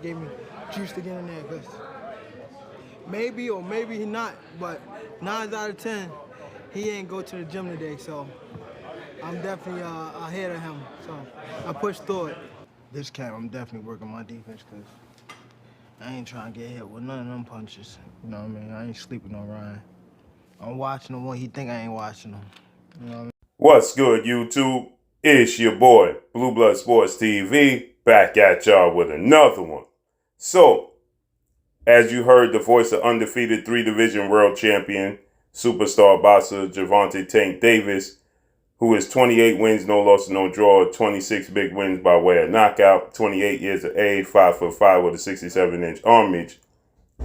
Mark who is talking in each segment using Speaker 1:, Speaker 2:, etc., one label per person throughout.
Speaker 1: Gave me juice to get in there, because maybe or maybe he not, but 9 out of 10, he ain't go to the gym today, so I'm definitely ahead of him. So I pushed through it. This camp, I'm definitely working my defense, because I ain't trying to get hit with none of them punches. You know what I mean? I ain't sleeping on Ryan. I'm watching him when he think I ain't watching him. You know what I mean?
Speaker 2: What's good, YouTube? It's your boy, Blue Blood Sports TV, back at y'all with another one. So, as you heard, the voice of undefeated 3-division world champion, superstar boxer Gervonta Tank Davis, who is 28 wins, no loss, no draw, 26 big wins by way of knockout, 28 years of age, 5'5" with a 67-inch arm reach.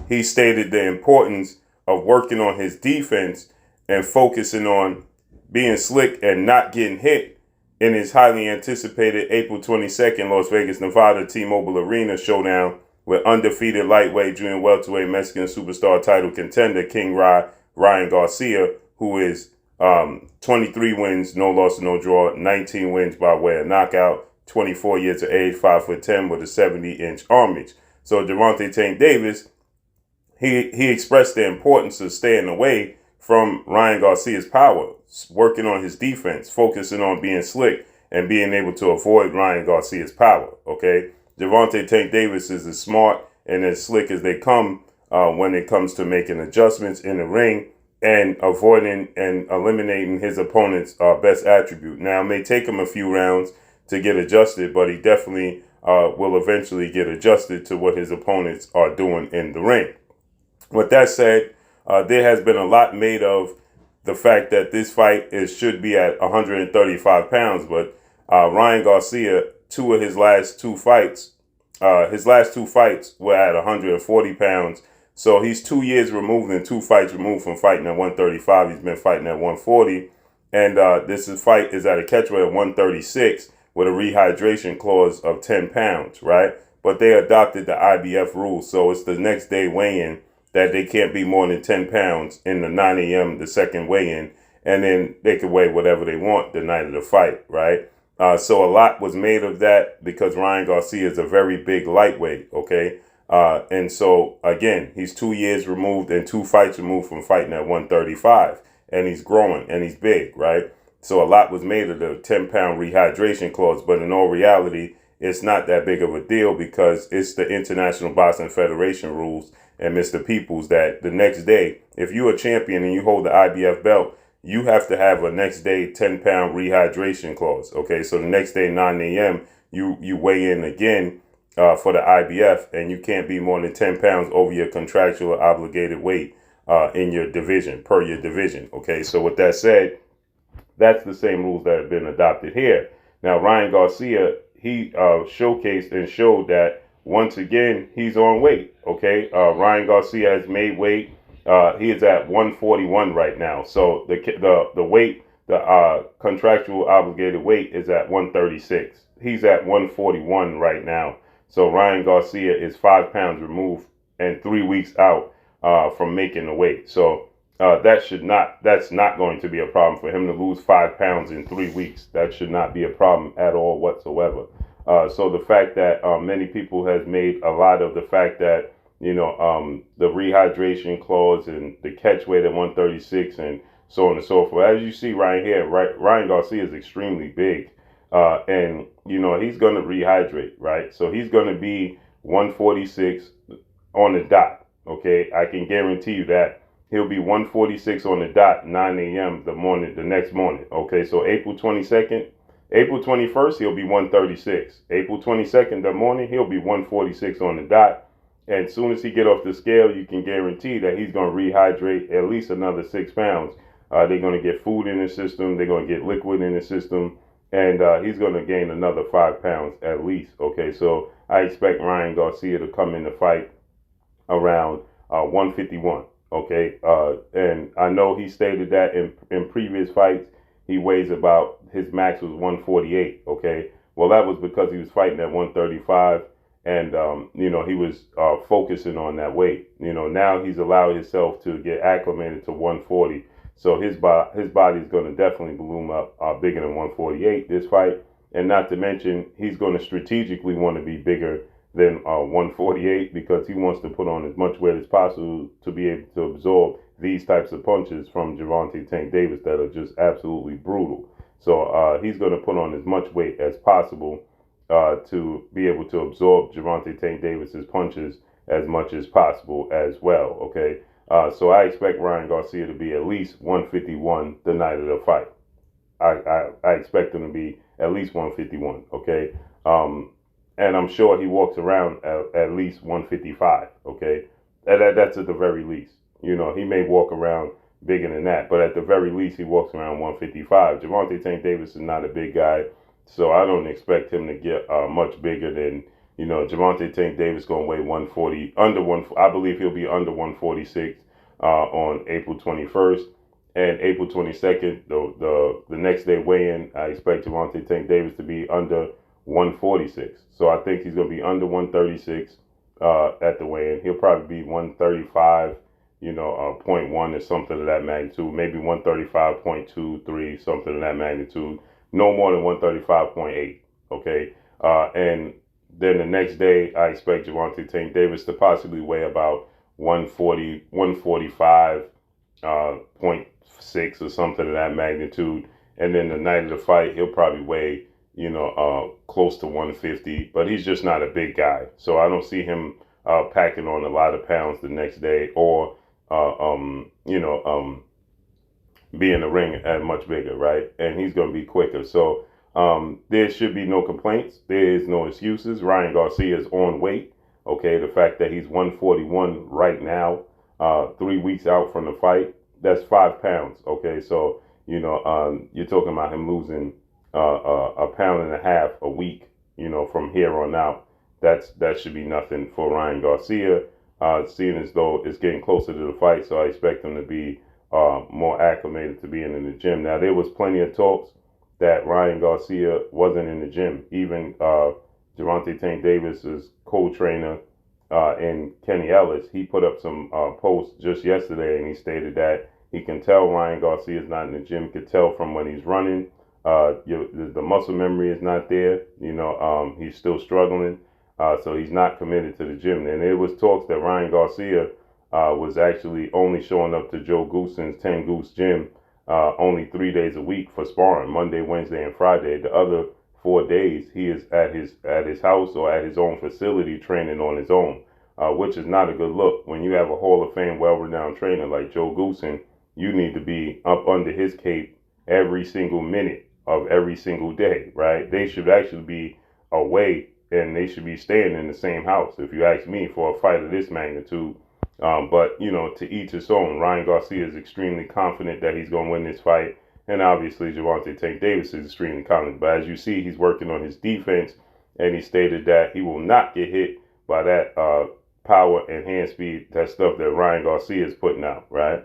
Speaker 2: He stated the importance of working on his defense and focusing on being slick and not getting hit in his highly anticipated April 22nd Las Vegas, Nevada T-Mobile Arena showdown with undefeated lightweight junior welterweight Mexican superstar title contender King Ryan Garcia, who is 23 wins, no loss, no draw, 19 wins by way of knockout, 24 years of age, 5'10" with a 70-inch arm reach. So Gervonta Tank Davis, he expressed the importance of staying away from Ryan Garcia's power, working on his defense, focusing on being slick and being able to avoid Ryan Garcia's power, okay? Gervonta Tank Davis is as smart and as slick as they come when it comes to making adjustments in the ring and avoiding and eliminating his opponent's best attribute. Now, it may take him a few rounds to get adjusted, but he definitely will eventually get adjusted to what his opponents are doing in the ring. With that said, there has been a lot made of the fact that this fight should be at 135 pounds, but Ryan Garcia, his last two fights were at 140 pounds. So he's 2 years removed and 2 fights removed from fighting at 135. He's been fighting at 140. And this fight is at a catchweight of 136 with a rehydration clause of 10 pounds, right? But they adopted the IBF rules. So it's the next day weigh-in that they can't be more than 10 pounds in the 9 a.m., the second weigh-in, and then they could weigh whatever they want the night of the fight, right? So a lot was made of that because Ryan Garcia is a very big lightweight, okay? And so, again, he's 2 years removed and 2 fights removed from fighting at 135, and he's growing and he's big, right? So a lot was made of the 10-pound rehydration clause, but in all reality, it's not that big of a deal because it's the International Boxing Federation rules and Mr. Peoples that the next day, if you're a champion and you hold the IBF belt, you have to have a next day 10-pound rehydration clause. Okay, so the next day, 9 a.m., you weigh in again for the IBF, and you can't be more than 10 pounds over your contractual obligated weight in your division, per your division. Okay, so with that said, that's the same rules that have been adopted here. Now, Ryan Garcia, he showcased and showed that once again, he's on weight, okay? Ryan Garcia has made weight. He is at 141 right now. So the weight, the contractual obligated weight is at 136. He's at 141 right now. So Ryan Garcia is 5 pounds removed and 3 weeks out from making the weight. So that's not going to be a problem for him to lose 5 pounds in 3 weeks. That should not be a problem at all whatsoever. So the fact that many people has made a lot of the fact that, the rehydration clause and the catch weight at 136 and so on and so forth. As you see right here, Ryan Garcia is extremely big. And, he's going to rehydrate, right? So he's going to be 146 on the dot, okay? I can guarantee you that. He'll be 146 on the dot, 9 a.m. the next morning, okay? So April 22nd, April 21st, he'll be 136. April 22nd, the morning, he'll be 146 on the dot. And as soon as he get off the scale, you can guarantee that he's going to rehydrate at least another 6 pounds. They're going to get food in his system. They're going to get liquid in his system. And he's going to gain another 5 pounds at least. Okay, so I expect Ryan Garcia to come in the fight around 151. Okay, and I know he stated that in previous fights, he weighs about, his max was 148, okay? Well, that was because he was fighting at 135, and, he was focusing on that weight. Now he's allowed himself to get acclimated to 140, so his body is going to definitely bloom up bigger than 148 this fight, and not to mention, he's going to strategically want to be bigger than 148 because he wants to put on as much weight as possible to be able to absorb these types of punches from Gervonta Tank Davis that are just absolutely brutal. So he's going to put on as much weight as possible to be able to absorb Gervonta Tank Davis's punches as much as possible as well. Okay, so I expect Ryan Garcia to be at least 151 the night of the fight. I expect him to be at least 151. Okay, and I'm sure he walks around at least 155. Okay, that's at the very least. You know, he may walk around bigger than that, but at the very least, he walks around 155. Gervonta Tank Davis is not a big guy, so I don't expect him to get much bigger than, you know, Gervonta Tank Davis going to weigh 140, under one. I believe he'll be under 146 on April 21st. And April 22nd, the next day weigh-in, I expect Gervonta Tank Davis to be under 146. So I think he's going to be under 136 at the weigh-in. He'll probably be 135, you know, 0.1 or something of that magnitude. Maybe 135.23, something of that magnitude. No more than 135.8, okay? And then the next day, I expect Gervonta Tank Davis to possibly weigh about 140, 145, 0.6 or something of that magnitude. And then the night of the fight, he'll probably weigh, you know, close to 150. But he's just not a big guy. So I don't see him packing on a lot of pounds the next day or, you know, be in the ring at much bigger, right? And he's going to be quicker. So there should be no complaints. There is no excuses. Ryan Garcia is on weight. Okay, the fact that he's 141 right now, 3 weeks out from the fight, that's 5 pounds. Okay, so, you know, you're talking about him losing a pound and a half a week, you know, from here on out. That should be nothing for Ryan Garcia, seeing as though it's getting closer to the fight. So I expect him to be more acclimated to being in the gym. Now, there was plenty of talks that Ryan Garcia wasn't in the gym. Even Gervonta Tank Davis's co-trainer and Kenny Ellis, he put up some posts just yesterday, and he stated that he can tell Ryan Garcia is not in the gym. Could tell from when he's running. The muscle memory is not there. You know, he's still struggling, so he's not committed to the gym. And there was talks that Ryan Garcia was actually only showing up to Joe Gooson's 10 Goose gym only 3 days a week for sparring, Monday, Wednesday, and Friday. The other 4 days he is at his house or at his own facility training on his own, which is not a good look. When you have a Hall of Fame, well-renowned trainer like Joe Gooson, you need to be up under his cape every single minute of every single day, right? They should actually be away, and they should be staying in the same house, if you ask me, for a fight of this magnitude. But, you know, to each his own. Ryan Garcia is extremely confident that he's going to win this fight. And obviously, Gervonta Tank Davis is extremely confident. But as you see, he's working on his defense. And he stated that he will not get hit by that power and hand speed, that stuff that Ryan Garcia is putting out, right?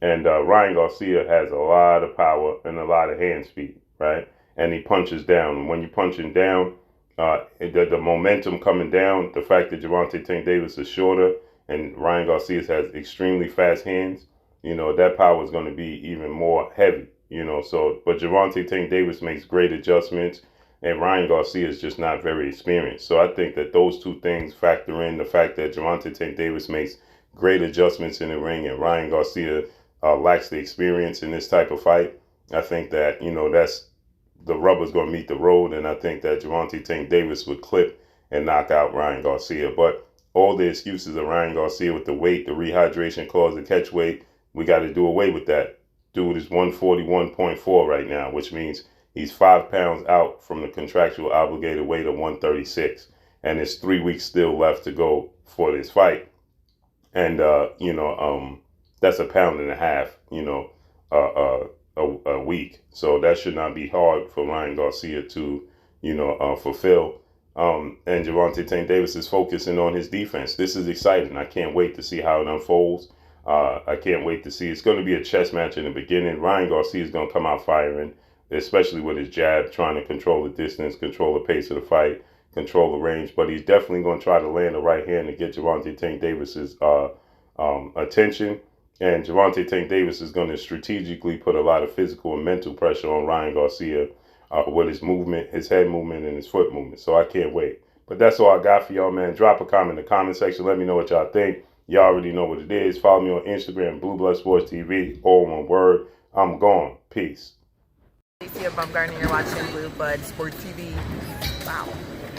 Speaker 2: And Ryan Garcia has a lot of power and a lot of hand speed, right? And he punches down. And when you're punching down, the momentum coming down, the fact that Gervonta Tank Davis is shorter, and Ryan Garcia has extremely fast hands, you know, that power is going to be even more heavy, you know. So, but Gervonta Tank Davis makes great adjustments, and Ryan Garcia is just not very experienced. So I think that those two things factor in the fact that Gervonta Tank Davis makes great adjustments in the ring, and Ryan Garcia lacks the experience in this type of fight. I think that, you know, that's the rubber's going to meet the road, and I think that Gervonta Tank Davis would clip and knock out Ryan Garcia. But all the excuses of Ryan Garcia with the weight, the rehydration clause, the catch weight, we got to do away with that. Dude is 141.4 right now, which means he's 5 pounds out from the contractual obligated weight of 136. And there's 3 weeks still left to go for this fight. And, you know, that's a pound and a half, you know, a week. So that should not be hard for Ryan Garcia to, you know, fulfill. And Gervonta Tank Davis is focusing on his defense. This is exciting. I can't wait to see how it unfolds. I can't wait to see. It's going to be a chess match in the beginning. Ryan Garcia is going to come out firing, especially with his jab, trying to control the distance, control the pace of the fight, control the range. But he's definitely going to try to land a right hand to get Gervonta Tank Davis's attention. And Gervonta Tank Davis is going to strategically put a lot of physical and mental pressure on Ryan Garcia with his movement, his head movement, and his foot movement. So I can't wait. But that's all I got for y'all, man. Drop a comment in the comment section. Let me know what y'all think. Y'all already know what it is. Follow me on Instagram, Blue Blood Sports TV, all one word. I'm gone. Peace.
Speaker 3: Garcia, you're watching Blue Blood Sports TV. Wow.